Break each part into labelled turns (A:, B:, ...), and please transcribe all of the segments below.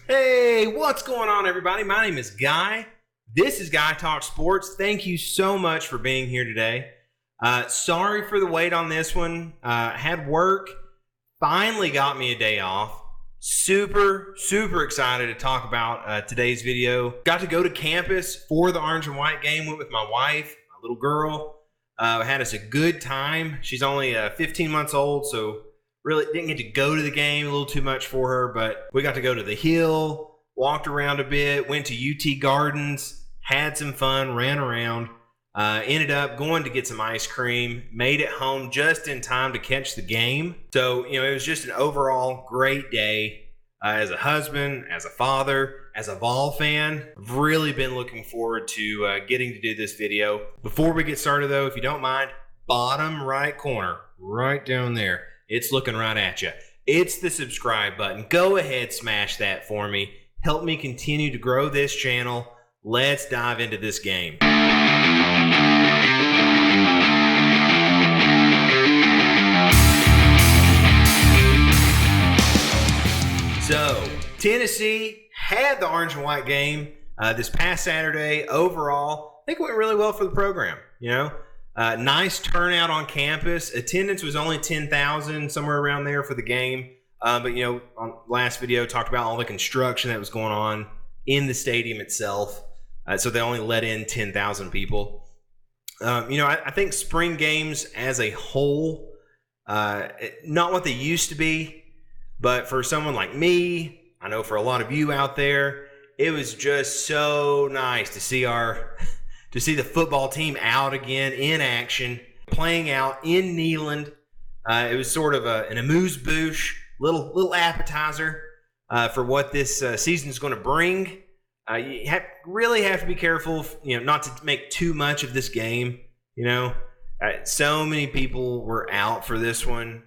A: Hey, what's going on, everybody? My name is Guy. This is Guy Talk Sports. Thank you so much for being here today. Sorry for the wait on this one. Had work. Finally got me a day off. Super excited to talk about today's video. Got to go to campus for the orange and white game. Went with my wife, my little girl. Had us a good time. She's only 15 months old, so really didn't get to go to the game, a little too much for her, but we got to go to the Hill, walked around a bit, went to UT Gardens, had some fun, ran around, ended up going to get some ice cream, made it home just in time to catch the game. So, it was just an overall great day. As a husband, as a father, as a Vol fan, I've really been looking forward to getting to do this video. Before we get started though, if you don't mind, bottom right corner, right down there, it's looking right at you. It's the subscribe button. Go ahead, smash that for me. Help me continue to grow this channel. Let's dive into this game. So, Tennessee had the orange and white game this past Saturday. Overall, I think it went really well for the program, Nice turnout on campus. Attendance was only 10,000, somewhere around there for the game. But, on last video, talked about all the construction that was going on in the stadium itself. So they only let in 10,000 people. I think spring games as a whole, not what they used to be, but for someone like me, I know for a lot of you out there, it was just so nice to see the football team out again in action, playing out in Neyland. It was sort of an amuse-bouche, little appetizer for what this season is going to bring. You really have to be careful, not to make too much of this game. So many people were out for this one.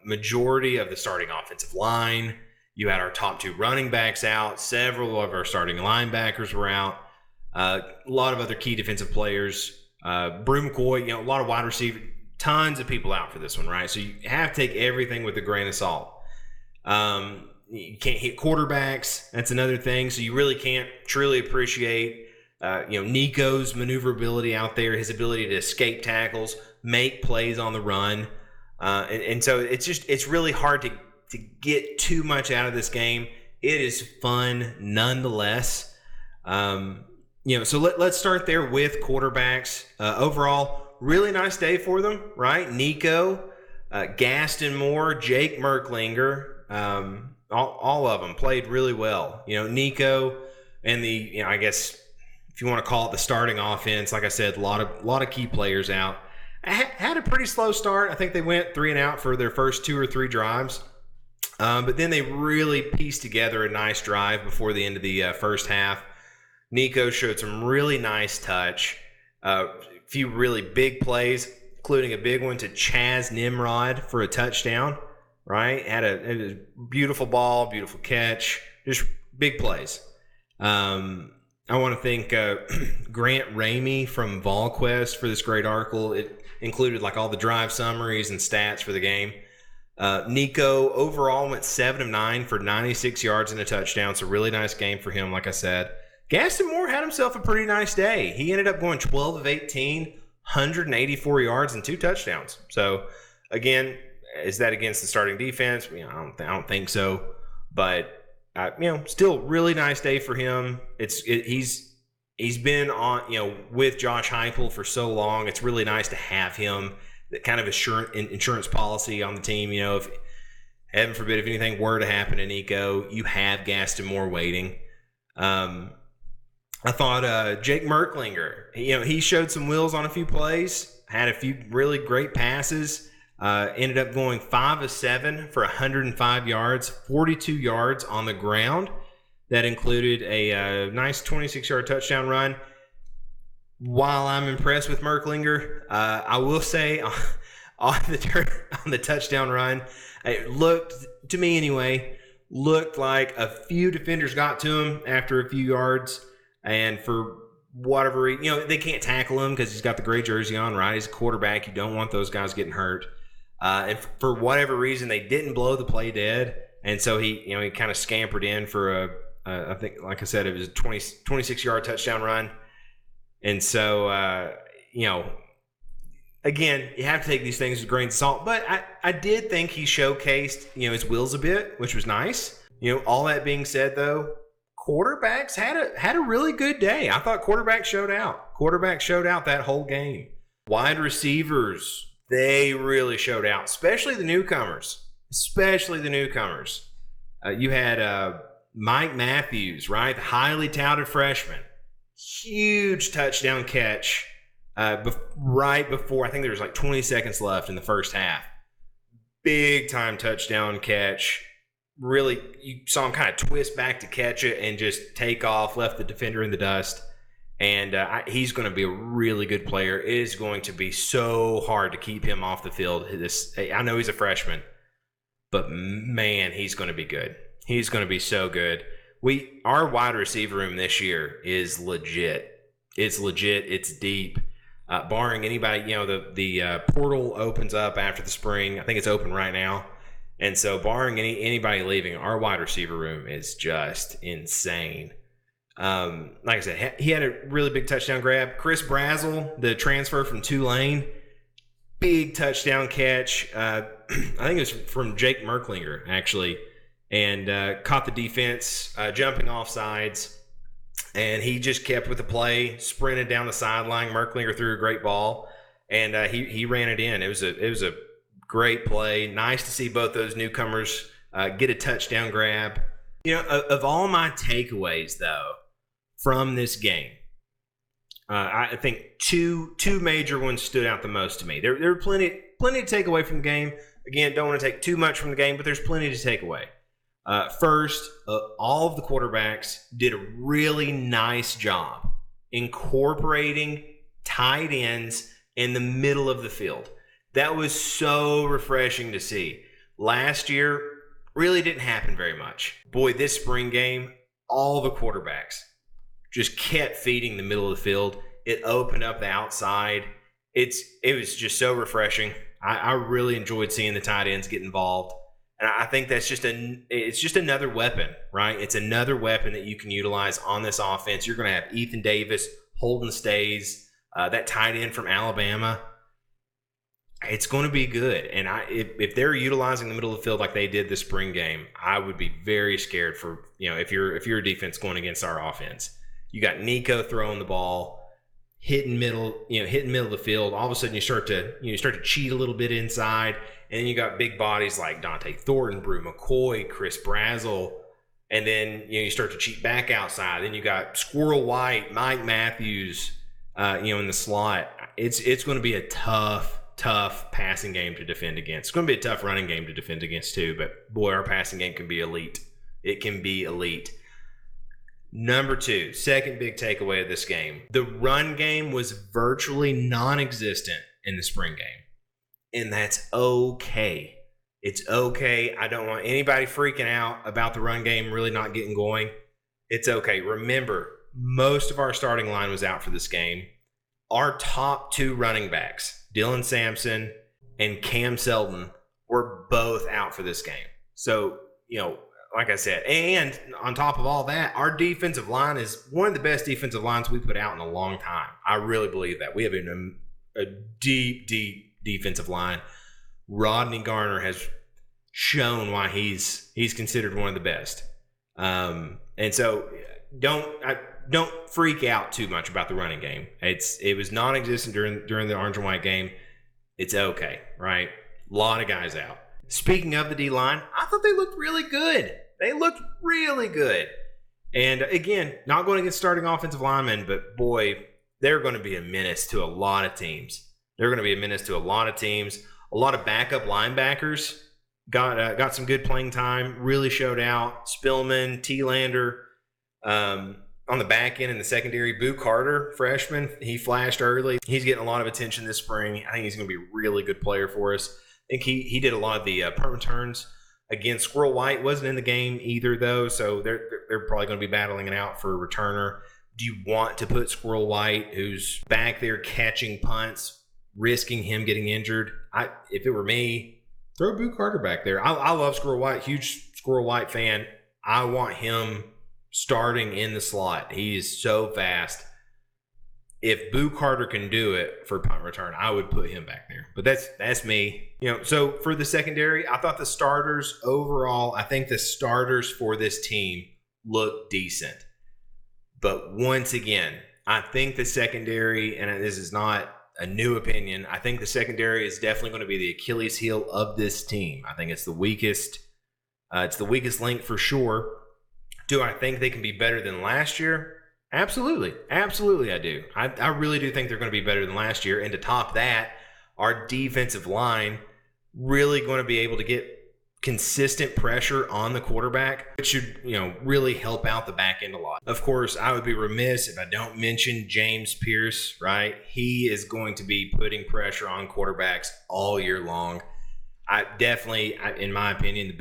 A: Majority of the starting offensive line. You had our top two running backs out. Several of our starting linebackers were out. A lot of other key defensive players. Broom McCoy, a lot of wide receiver. Tons of people out for this one, right? So you have to take everything with a grain of salt. You can't hit quarterbacks. That's another thing. So you really can't truly appreciate Nico's maneuverability out there, his ability to escape tackles, make plays on the run. And so it's really hard to get too much out of this game. It is fun nonetheless. So let's start there with quarterbacks. Overall, really nice day for them, right? Nico, Gaston Moore, Jake Meyerlinger, all of them played really well. Nico and the, I guess if you want to call it the starting offense, like I said, a lot of key players out. Had a pretty slow start. I think they went 3 and out for their first 2 or 3 drives. But then they really pieced together a nice drive before the end of the first half. Nico showed some really nice touch. A few really big plays, including a big one to Chaz Nimrod for a touchdown, right? Had a beautiful ball, beautiful catch, just big plays. I want to thank Grant Ramey from VolQuest for this great article. It included all the drive summaries and stats for the game. Nico overall went 7 of 9 for 96 yards and a touchdown. So really nice game for him, like I said. Gaston Moore had himself a pretty nice day. He ended up going 12 of 18, 184 yards and 2 touchdowns. So again, is that against the starting defense? I don't think so. But still really nice day for him. He's been on with Josh Heupel for so long. It's really nice to have him. That kind of insurance policy on the team. If heaven forbid if anything were to happen to Nico, you have Gaston Moore waiting. I thought Jake Meyerlinger, he showed some wheels on a few plays, had a few really great passes, ended up going 5 of 7 for 105 yards, 42 yards on the ground. That included a nice 26-yard touchdown run. While I'm impressed with Meyerlinger, I will say on the touchdown run, it looked, to me anyway, like a few defenders got to him after a few yards. And for whatever reason, they can't tackle him because he's got the gray jersey on, right? He's a quarterback. You don't want those guys getting hurt. And for whatever reason, they didn't blow the play dead. And so he kind of scampered in for I think, like I said, it was a 26-yard touchdown run. And so, again, you have to take these things with grains of salt. But I did think he showcased, his wheels a bit, which was nice. All that being said, though, quarterbacks had a really good day. I thought quarterbacks showed out. Quarterbacks showed out that whole game. Wide receivers, they really showed out, especially the newcomers. You had Mike Matthews, right? The highly touted freshman. Huge touchdown catch right before, I think there was like 20 seconds left in the first half. Big time touchdown catch. Really, you saw him kind of twist back to catch it and just take off, left the defender in the dust. And he's going to be a really good player. It is going to be so hard to keep him off the field. I know he's a freshman, but man, he's going to be good. He's going to be so good. Our wide receiver room this year is legit. It's legit. It's deep. Barring anybody, the portal opens up after the spring. I think it's open right now. And so barring anybody leaving, our wide receiver room is just insane. Like I said, he had a really big touchdown grab. Chris Brazzle, the transfer from Tulane, big touchdown catch. I think it was from Jake Meyerlinger, actually, and caught the defense jumping off sides. And he just kept with the play, sprinted down the sideline. Meyerlinger threw a great ball, and he ran it in. It was a great play. Nice to see both those newcomers get a touchdown grab. Of all my takeaways, though, from this game, I think two major ones stood out the most to me. There were plenty to take away from the game. Again, don't want to take too much from the game, but there's plenty to take away. First, all of the quarterbacks did a really nice job incorporating tight ends in the middle of the field. That was so refreshing to see. Last year, really didn't happen very much. Boy, this spring game, all the quarterbacks just kept feeding the middle of the field. It opened up the outside. It was just so refreshing. I really enjoyed seeing the tight ends get involved. And I think that's it's just another weapon, right? It's another weapon that you can utilize on this offense. You're going to have Ethan Davis, Holden Stays, that tight end from Alabama. It's going to be good. And if they're utilizing the middle of the field like they did this spring game, I would be very scared for, if you're a defense going against our offense. You got Nico throwing the ball, hitting middle of the field. All of a sudden you start to cheat a little bit inside. And then you got big bodies like Dante Thornton, Brew McCoy, Chris Brazzle. And then you start to cheat back outside. Then you got Squirrel White, Mike Matthews, in the slot. It's going to be a tough passing game to defend against. It's going to be a tough running game to defend against too. But boy, our passing game can be elite. It can be elite. Number two, second big takeaway of this game. The run game was virtually non-existent in the spring game. And that's okay. It's okay. I don't want anybody freaking out about the run game really not getting going. It's okay. Remember, most of our starting line was out for this game. Our top two running backs, Dylan Sampson and Cam Selden, were both out for this game. So, like I said, and on top of all that, our defensive line is one of the best defensive lines we put out in a long time. I really believe that. We have a deep defensive line. Rodney Garner has shown why he's considered one of the best. And so don't freak out too much about the running game. It was non-existent during the orange and white game. It's okay, right? A lot of guys out. Speaking of the D-line, I thought they looked really good. They looked really good. And again, not going against starting offensive linemen, but boy, they're going to be a menace to a lot of teams. A lot of backup linebackers got some good playing time, really showed out. Spillman, T-Lander, on the back end in the secondary, Boo Carter, freshman, he flashed early. He's getting a lot of attention this spring. I think he's going to be a really good player for us. I think he did a lot of the punt returns. Again, Squirrel White wasn't in the game either, though, so they're probably going to be battling it out for a returner. Do you want to put Squirrel White, who's back there catching punts, risking him getting injured? If it were me, throw Boo Carter back there. I love Squirrel White, huge Squirrel White fan. I want him starting in the slot. He is so fast. If Boo Carter can do it for punt return, I would put him back there. But that's me. So for the secondary, I thought the starters overall, I think the starters for this team look decent. But once again, I think the secondary, and this is not a new opinion, I think the secondary is definitely going to be the Achilles heel of this team. I think it's the weakest. It's the weakest link for sure. Do I think they can be better than last year? Absolutely. Absolutely, I do. I really do think they're going to be better than last year. And to top that, our defensive line really going to be able to get consistent pressure on the quarterback, which should, really help out the back end a lot. Of course, I would be remiss if I don't mention James Pierce, right? He is going to be putting pressure on quarterbacks all year long. In my opinion, the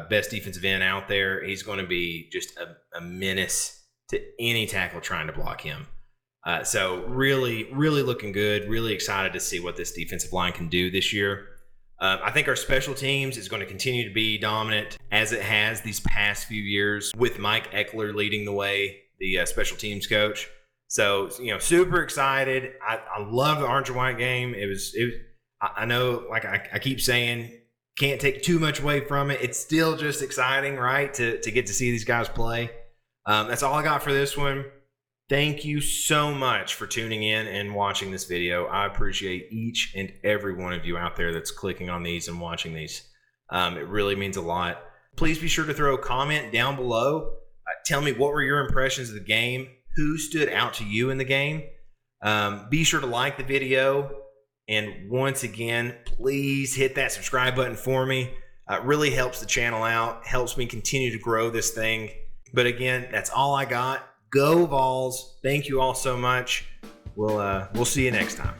A: best defensive end out there. He's going to be just a menace to any tackle trying to block him. So really, really looking good. Really excited to see what this defensive line can do this year. I think our special teams is going to continue to be dominant as it has these past few years with Mike Eckler leading the way, the special teams coach. So, super excited. I love the orange and white game. I know, like I keep saying, can't take too much away from it. It's still just exciting, right, to get to see these guys play. That's all I got for this one. Thank you so much for tuning in and watching this video. I appreciate each and every one of you out there that's clicking on these and watching these. It really means a lot. Please be sure to throw a comment down below. Tell me, what were your impressions of the game? Who stood out to you in the game? Be sure to like the video. And once again, please hit that subscribe button for me. It really helps the channel out, helps me continue to grow this thing. But again, that's all I got. Go Vols. Thank you all so much. We'll see you next time.